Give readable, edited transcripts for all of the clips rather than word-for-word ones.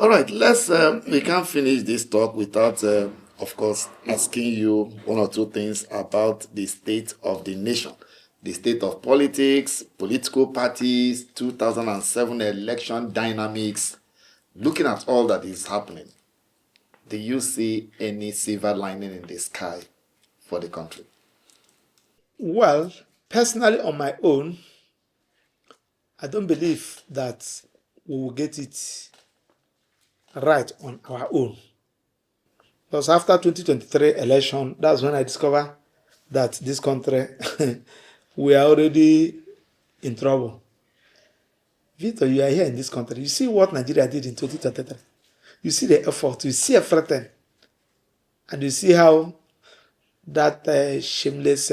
All right, we can't finish this talk without, of course, asking you one or two things about the state of the nation, the state of politics, political parties, 2007 election dynamics. Looking at all that is happening, do you see any silver lining in the sky for the country? Well, personally, on my own, I don't believe that we will get it right on our own. Because after 2023 election, that's when I discovered that this country, we are already in trouble. Victor, you are here in this country. You see what Nigeria did in 2023. You see the effort. You see everything. And you see how that shameless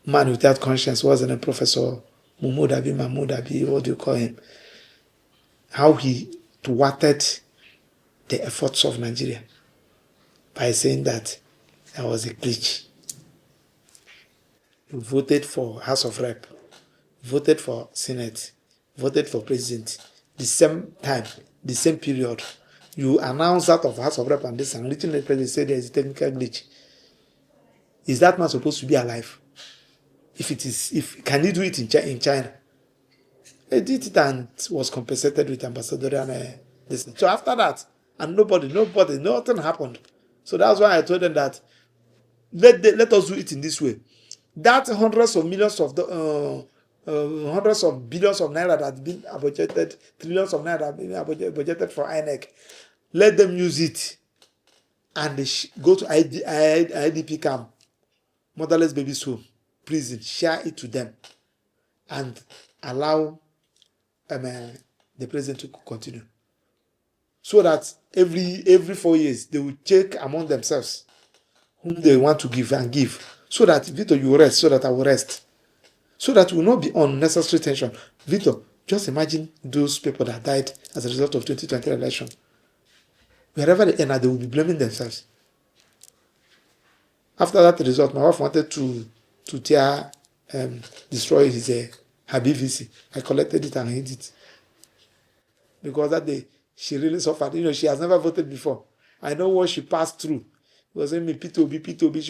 man without conscience wasn't a Professor Mahmoud Abi, what do you call him? How he thwarted the efforts of Nigeria by saying that there was a glitch. He voted for House of Rep, voted for Senate, voted for President. The same time, the same period, you announce that of House of Rep and this, and written the President said there is a technical glitch. Is that man supposed to be alive? Can he do it in China? He did it and was compensated with ambassadorial this. So after that, and nothing happened. So that's why I told them that let us do it in this way. That hundreds of billions of naira that have been budgeted, trillions of naira have been budgeted for INEC, let them use it and they go to IDP camp, motherless babies home, prison, share it to them and allow the president to continue. So that every 4 years they will check among themselves whom they want to give and give. So that Victor, you rest, so that I will rest. So that we will not be on unnecessary tension. Victor, just imagine those people that died as a result of 2020 election. Wherever they enter, they will be blaming themselves. After that result, my wife wanted to destroy her BVC. I collected it and hid it. Because that day, she really suffered. She has never voted before. I know what she passed through. It was saying me, P2B.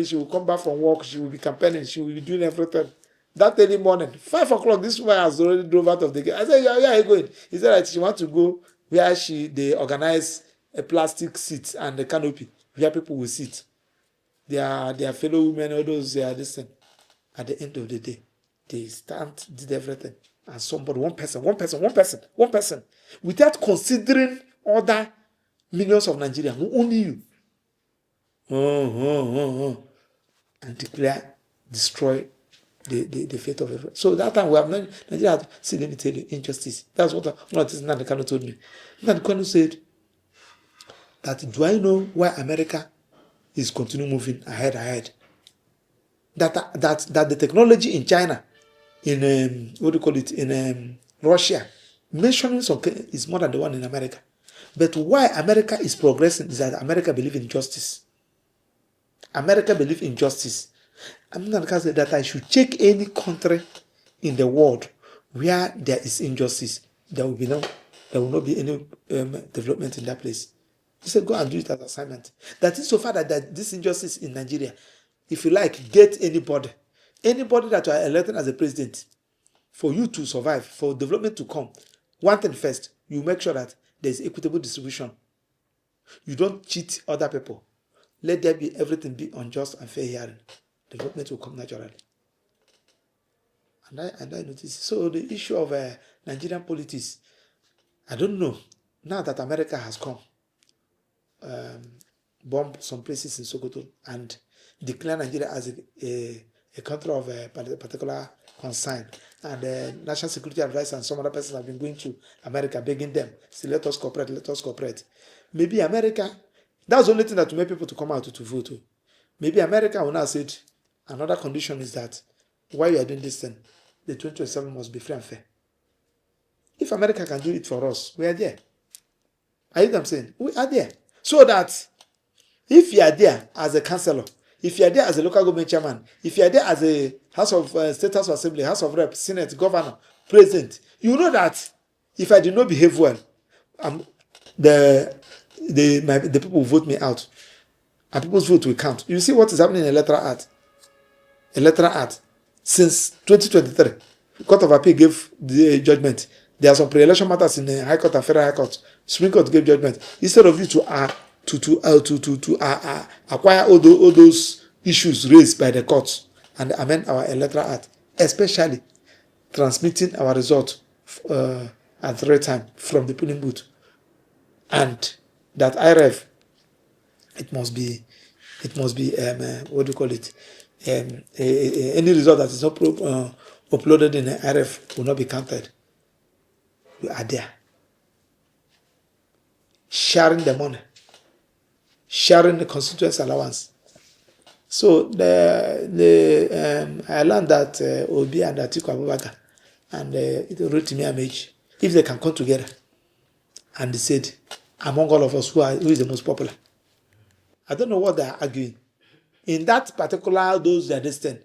She will come back from work. She will be campaigning. She will be doing everything. That early morning, 5 o'clock, this woman has already drove out of the gate. I said, where are you going? He said that she wants to go where they organize a plastic seat and a canopy where people will sit. Their fellow women, all those, this thing. At the end of the day, they did everything. And somebody, one person, without considering other millions of Nigerians, only you, and destroy the fate of everyone. So that time we have Nigeria had, see, let me tell you, injustice. That's what one of the things Nnamdi Kanu told me. Nnamdi Kanu said that, do I know why America is continuing moving ahead? That the technology in China, in in Russia, mentioning something is more than the one in America. But why America is progressing is that America believes in justice. America believes in justice. I'm not going to say that I should check any country in the world where there is injustice. There will not be any development in that place. He said, go and do it as assignment. That is so far that this injustice in Nigeria, if you like, get anybody that you are elected as a president, for you to survive, for development to come, one thing first, you make sure that there is equitable distribution. You don't cheat other people. Let there be everything be unjust and fair hearing. Development will come naturally. And I notice. So the issue of Nigerian politics, I don't know. Now that America has come, bomb some places in Sokoto and declare Nigeria as a country of a particular concern, and national security advisor and some other persons have been going to America begging them, say, let us cooperate. Maybe America, that's the only thing that will make people to come out to vote. Maybe America will now say, another condition is that while you are doing this thing, the 2027 must be free and fair. If America can do it for us, we are there. Are you know what I'm saying? We are there. So that if you are there as a councillor, if you are there as a local government chairman, if you are there as a State House of Assembly, House of Rep, Senate, Governor, President, you know that if I did not behave well, the people will vote me out, and people's vote will count. You see what is happening in Electoral Act. Electoral Act since 2023, the Court of Appeal gave the judgment. There are some pre-election matters in the High Court and Federal High Court. Supreme Court gave judgment. Instead of you to acquire all those issues raised by the courts and amend our Electoral Act, especially transmitting our result at the right time from the polling booth, and that IRF, it must be what do you call it? Any result that is not uploaded in the IRF will not be counted. You are there, sharing the money, sharing the constituency allowance. So I learned that Obi and Atiku Abubakar and Rotimi Amaechi, if they can come together, and they said, among all of us, who is the most popular? I don't know what they are arguing. In that particular, those that distant,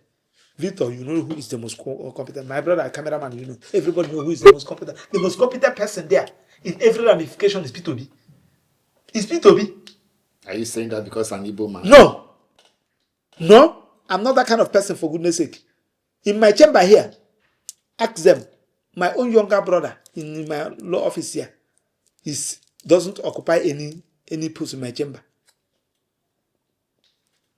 Victor, you know who is the most competent. My brother, cameraman, you know. Everybody knows who is the most competent. The most competent person there in every ramification is P2B. Is P2B. Are you saying that because I'm Igbo man? No, I'm not that kind of person, for goodness sake. In my chamber here, ask them. My own younger brother in my law office here doesn't occupy any post in my chamber.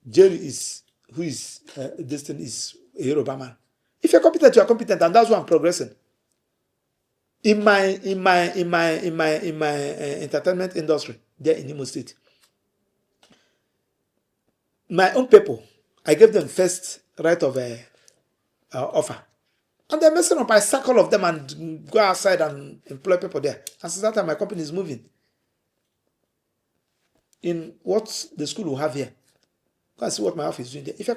Jerry is this thing is a Yoruba man. If you're competent, you are competent, and that's why I'm progressing. In my entertainment industry there in Imo State, my own people, I gave them first right of offer, and they're messing up. I sack all of them and go outside and employ people there. And since that time, my company is moving. In what the school will have here, go and see what my office is doing there. If you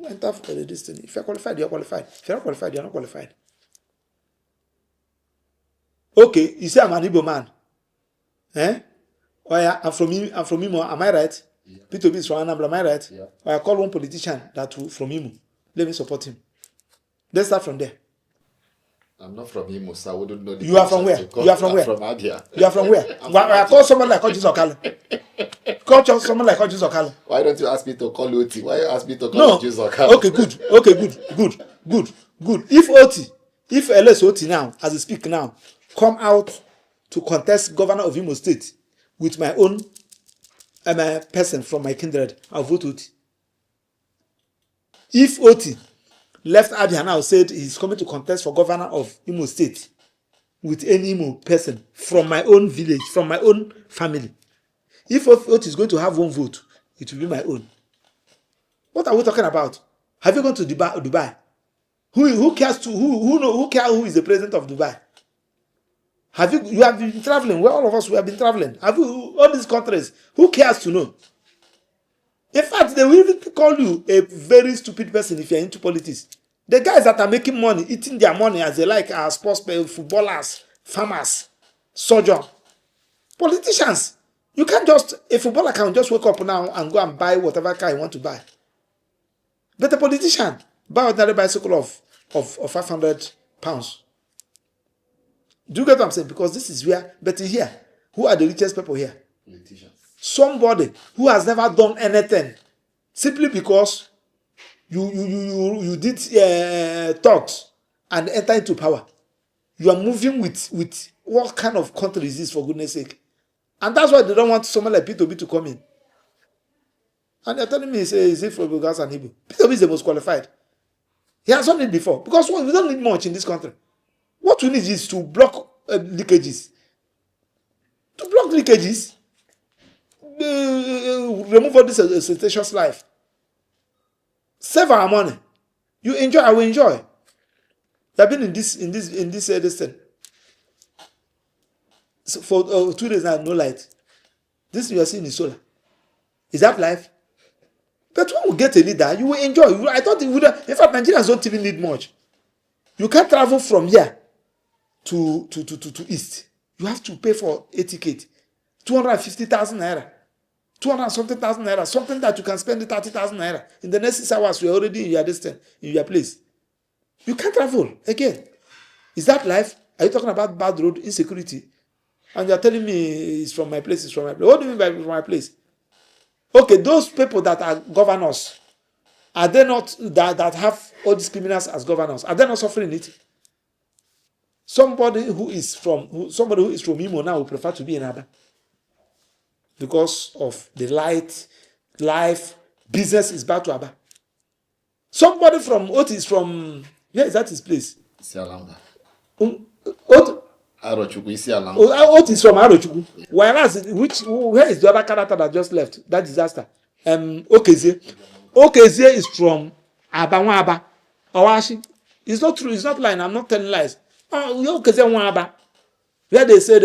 enter for this thing, if you're qualified, you're qualified. If you're not qualified, you're not qualified. Okay, you say I'm an Igbo man. Oh yeah, I'm from Imo, am I right? Yeah. P2B is from Anambra, am I right? Yeah. Or I call one politician from Imo. Let me support him. Let's start from there. I'm not from Imo, so I wouldn't know the You are from where? You are from where? From Abia. You are from where? I call someone like Ojus Okale. Call someone like Ojus Okale. Why don't you ask me to call Oti? Why you ask me to call Ojus Okale? Okay, good. If LS Oti now, as I speak now, come out to contest governor of Imo State with my own person from my kindred, I'll vote Oti. If Oti left Abia now, said he's coming to contest for governor of Imo State with any Imo person from my own village, from my own family, if Oti is going to have one vote, it will be my own. What are we talking about? Have you gone to Dubai? Who cares who cares who is the president of Dubai? You have been traveling? Well, all of us we have been traveling. Have you all these countries? Who cares to know? In fact, they will even call you a very stupid person if you're into politics. The guys that are making money, eating their money as they like, are sports players, footballers, farmers, surgeons, politicians. You can't a footballer can just wake up now and go and buy whatever car he want to buy. But a politician buy ordinary bicycle of 500 pounds. Do you get what I'm saying? Because this is where, but here, who are the richest people here? Politicians. Somebody who has never done anything, simply because you did talks and enter into power. You are moving with what kind of country is this, for goodness sake? And that's why they don't want someone like P2B to come in. And they're telling me, is it for Bulgars and Igbo? P2B is the most qualified. He has done it before. Because we don't need much in this country. What we need is to block leakages. To block leakages, remove all this ostentatious life. Save our money. You enjoy, I will enjoy. I've been in this thing. So for 2 days now, no light. This you are seeing is solar. Is that life? But when we get a leader, you will enjoy. I thought it would. In fact, Nigerians don't even need much. You can't travel from here to east. You have to pay for a ticket, 250,000 naira, 200 something thousand naira, something that you can spend 30,000 naira in the next 6 hours. You're already in your distance, in your place. You can't travel again. Is that life? Are you talking about bad road, insecurity? And you're telling me it's from my place, it's from my place. What do you mean by from my place? Okay, those people that are governors, are they not, that have all these criminals as governors, are they not suffering it? Somebody who is from Imo now will prefer to be in Aba because of the life, business is back to Aba. Somebody from Oti is from, where is that his place? Isialamba. Oti Arochukwu Isialamba. Oti is from Arochukwu. Whereas, where is the other character that just left? That disaster. Okezie. Okezie is from Aba. Owashi. It's not true. It's not lying. I'm not telling lies. Okezie Nwaba. Where they said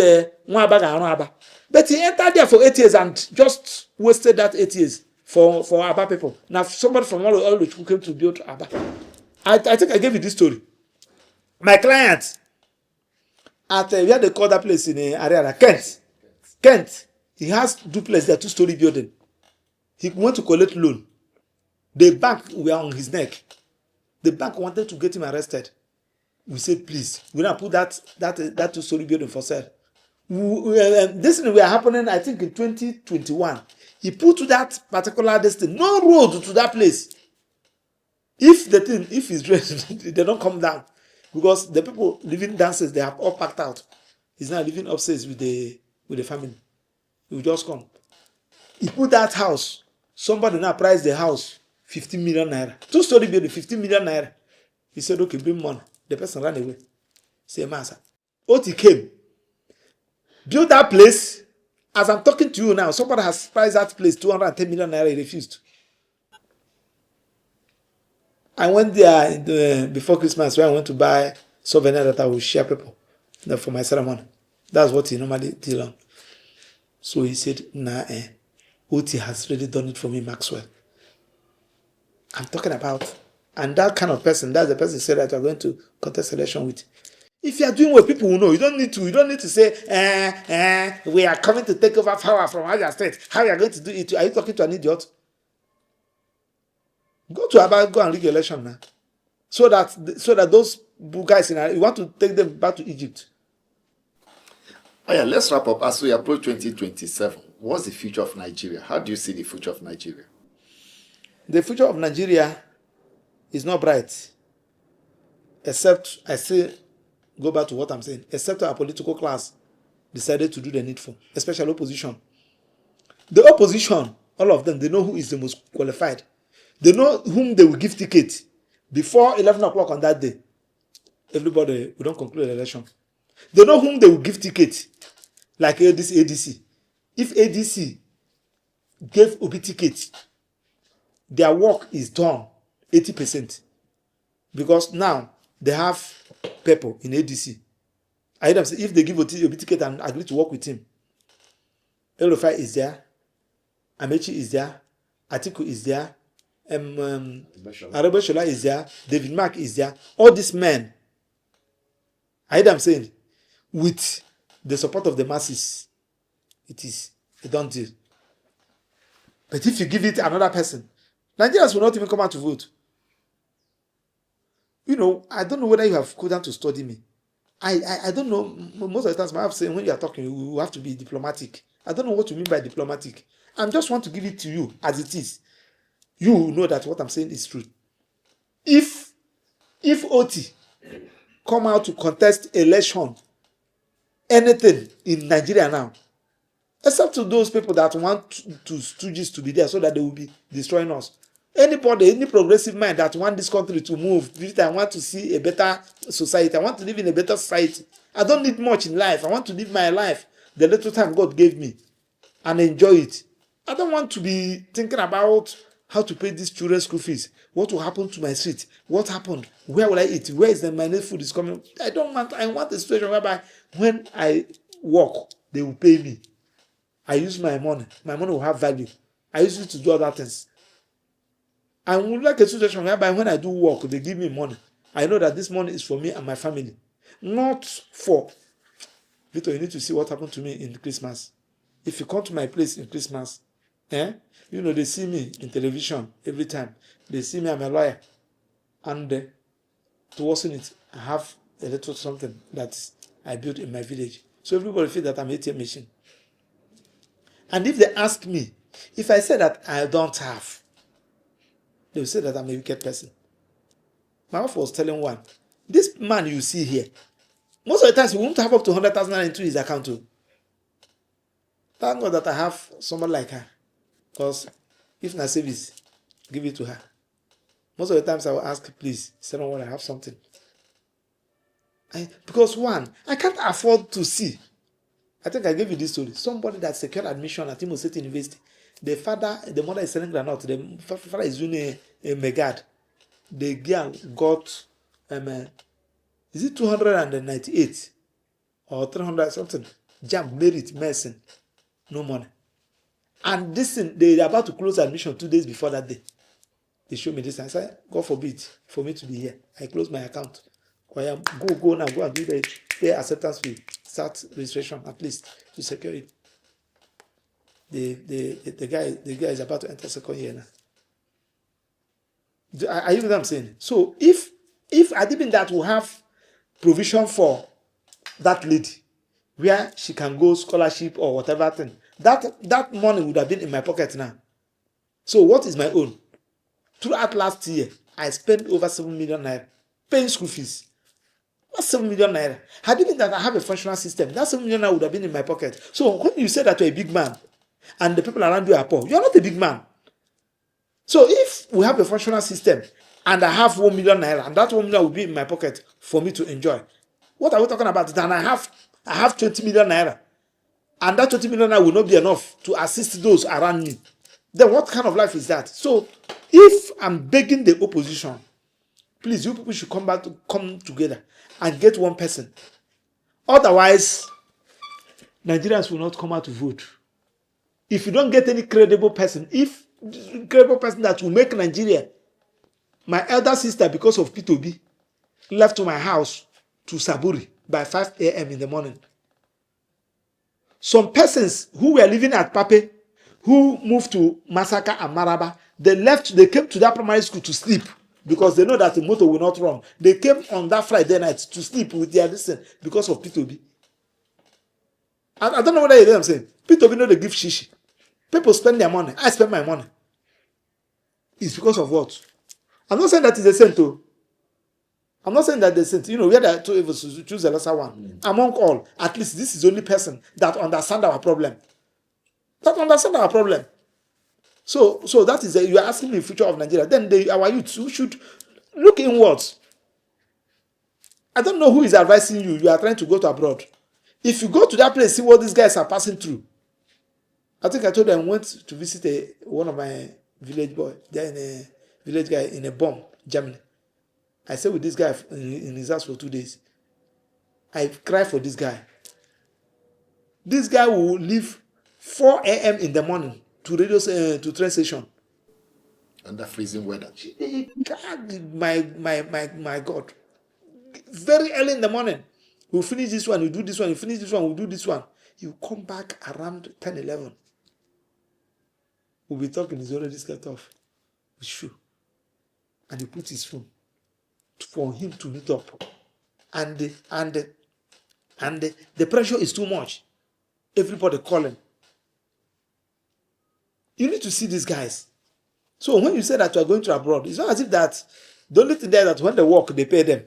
Nwaba ga Aba. But he entered there for 8 years and just wasted that 8 years for Aba people. Now somebody from all the who came to build Aba. I think I gave you this story. My client at where they call that place in Ariara, Kent. He has duplex there, 2-story building. He went to collect loan. The bank were on his neck. The bank wanted to get him arrested. We said, please, we're not put that 2-story building for sale. This thing were happening, I think, in 2021. He put to that particular distance, no road to that place. If it's rain, they don't come down. Because the people living downstairs, they have all packed out. He's now living upstairs with the family. He will just come. He put that house. Somebody now priced the house 15 million naira. 2-story building, 15 million naira. He said, okay, bring money. The person ran away. Say, Master. Oti came. Built that place. As I'm talking to you now, somebody has priced that place 210 million naira. He refused. I went there before Christmas when I went to buy souvenir that I will share people for my ceremony. That's what he normally deal on. So he said, nah, Oti has really done it for me, Maxwell. I'm talking about, and that kind of person, that's the person said that you're going to contest election with. If you are doing what people will know, you don't need to say, we are coming to take over power from Niger State. How you are going to do it? Are you talking to an idiot? Go to Aba, go and rig election now. So that those guys you want to take them back to Egypt. Oh yeah, let's wrap up. As we approach 2027, what's the future of Nigeria? How do you see the future of Nigeria? The future of Nigeria is not bright. Except, I say, go back to what I'm saying, except our political class decided to do the needful, especially opposition. The opposition, all of them, they know who is the most qualified. They know whom they will give ticket. Before 11 o'clock on that day, everybody will don't conclude the election. They know whom they will give ticket, like this ADC. If ADC gave Obi ticket, their work is done 80%. Because now they have people in ADC. I heard them say if they give Obi ticket and agree to work with him, Electoral is there, Amaechi is there, Atiku is there, Iroele is there, David Mark is there. All these men, I heard them saying, with the support of the masses, it is a done deal. But if you give it another person, Nigerians will not even come out to vote. You know, I don't know whether you have come down to study me. I don't know. Most of the times, I have said when you are talking, you have to be diplomatic. I don't know what you mean by diplomatic. I just want to give it to you as it is. You know that what I'm saying is true. If OT come out to contest election, anything in Nigeria now, except to those people that want to stooges to be there so that they will be destroying us. Anybody, any progressive mind that want this country to move, I want to see a better society. I want to live in a better society. I don't need much in life. I want to live my life the little time God gave me and enjoy it. I don't want to be thinking about how to pay these children's school fees. What will happen to my street? What happened? Where will I eat? Where is my next food is coming? I want a situation whereby when I work, they will pay me. I use my money. My money will have value. I use it to do other things. I would like a situation whereby when I do work, they give me money. I know that this money is for me and my family. Not for... Victor, you need to see what happened to me in Christmas. If you come to my place in Christmas, you know, they see me in television every time. They see me, I'm a lawyer. And to worsen it, I have a little something that I built in my village. So everybody feel that I'm ATM machine. And if they ask me, if I say that I don't have, they will say that I'm a wicked person. My wife was telling one, this man you see here, most of the times he won't have up to 100,000 into his account too. Thank God that I have someone like her. Because if na service, give it to her. Most of the times I will ask, please, someone I have something. Because one, I can't afford to see. I think I gave you this story. Somebody that secured admission at Imo State University. The mother is selling granite. The father is doing a megad. The girl got, is it 298 or 300 something? Jam, merit, medicine, no money. And this thing, they are about to close admission 2 days before that day. They show me this. I said, God forbid for me to be here. I close my account. Go now, go and do the pay acceptance fee. Start registration at least to secure it. The guy is about to enter second year now. Are you know what I'm saying? So if Adibin that will have provision for that lady, where she can go scholarship or whatever thing, that money would have been in my pocket now. So what is my own? Throughout last year, I spent over 7 million naira paying school fees. What's 7 million naira? Had it been that I have a functional system, that 7 million naira would have been in my pocket. So when you say that you're a big man and the people around you are poor, you're not a big man. So if we have a functional system and I have 1 million naira and that 1 million will be in my pocket for me to enjoy, what are we talking about? And I have 20 million naira and that 20 million naira will not be enough to assist those around me. Then what kind of life is that? So if I'm begging the opposition, please, you people should come together and get one person. Otherwise, Nigerians will not come out to vote. If you don't get any credible person, that will make Nigeria, my elder sister, because of P2B, left to my house to Saburi by 5 a.m. in the morning. Some persons who were living at Pape, who moved to Masaka and Maraba, they came to that primary school to sleep because they know that the motor will not run. They came on that Friday night to sleep with their listen because of P2B. I don't know whether you know what I'm saying. P2B know they give shishi. People spend their money. I spend my money. It's because of what? I'm not saying that it's a saint too. I'm not saying that the saint. You know, we are two evils to choose the lesser one. Among all, at least this is the only person that understands our problem. So that is you are asking me the future of Nigeria. Then our youth who should look inwards. I don't know who is advising you. You are trying to go to abroad. If you go to that place, see what these guys are passing through. I think I told them I went to visit one of my village boy. They're in a village guy in a bomb, Germany. I stayed with this guy in his house for 2 days. I cried for this guy. This guy will leave 4 a.m. in the morning to train station. Under freezing weather. God, my God. Very early in the morning. We'll finish this one, we'll do this one, we'll finish this one, we'll do this one. He'll come back around 10, 11. We'll be talking, he's already slept off with shoe. And he put his phone for him to meet up. And the pressure is too much. Everybody calling. You need to see these guys. So when you say that you are going to abroad, it's not as if that the only thing there that when they work, they pay them.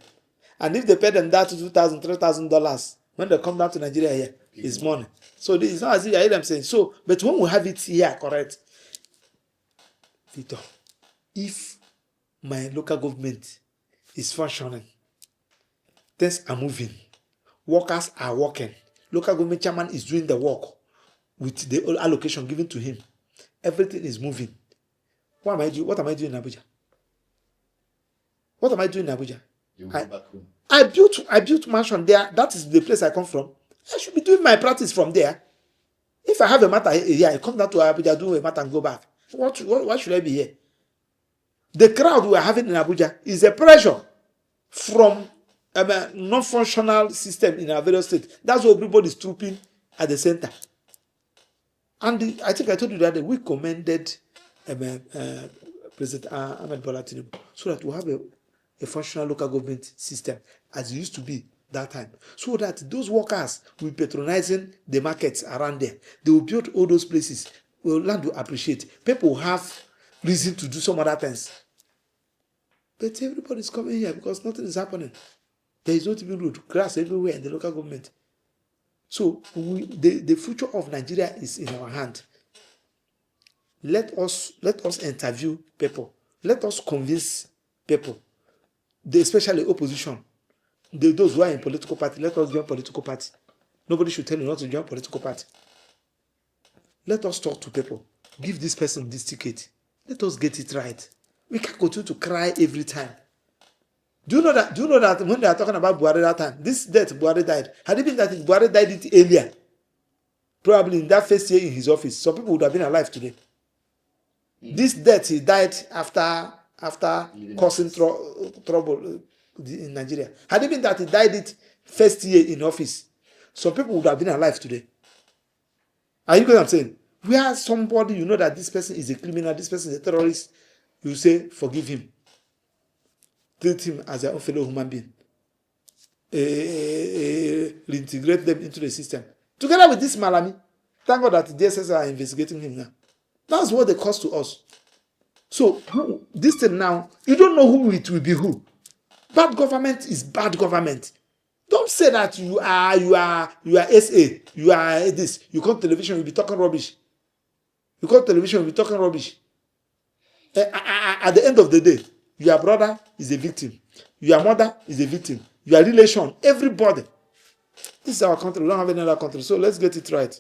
And if they pay them that $2,000, $3,000, when they come down to Nigeria here, it's money. So it's not as if I hear them saying, so, but when we have it here, correct, Victor, if my local government is functioning, things are moving, workers are working, local government chairman is doing the work with the allocation given to him, everything is moving. What am I doing in Abuja? What am I doing in Abuja? You go back home. I built mansion there. That is the place I come from. I should be doing my practice from there. If I have a matter here, I come down to Abuja, do a matter and go back. Why should I be here? The crowd we are having in Abuja is a pressure from a non-functional system in our various states. That's why everybody is trooping at the center. And I think I told you that we commended President Ahmed Bola Tinubu so that we have a functional local government system as it used to be that time, so that those workers will be patronizing the markets around there. They will build all those places. Well, land will appreciate. People will have reason to do some other things. But everybody's coming here because nothing is happening. There is not even road, grass everywhere in the local government. So the future of Nigeria is in our hand. Let us interview people. Let us convince people, especially opposition. Those who are in political party, let us join political party. Nobody should tell you not to join political party. Let us talk to people. Give this person this ticket. Let us get it right. We can't continue to cry every time. Do you know that when they are talking about Buhari that time, this death Buhari died, had it been that Buhari died it earlier, probably in that first year in his office, some people would have been alive today. This death, he died after causing trouble in Nigeria. Had it been that he died it first year in office, some people would have been alive today. Are you getting what I'm saying? Where somebody, you know that this person is a criminal, this person is a terrorist, you say, forgive him. Treat him as their own fellow human being. Reintegrate them into the system. Together with this Malami, thank God that the DSS are investigating him now. That's what they cost to us. So, this thing now, you don't know who it will be who. Bad government is bad government. Don't say that you are SA, you are this. You come to television, you'll be talking rubbish. You come to television, you'll be talking rubbish. At the end of the day, your brother is a victim. Your mother is a victim. Your relation, everybody. This is our country. We don't have any other country. So let's get it right.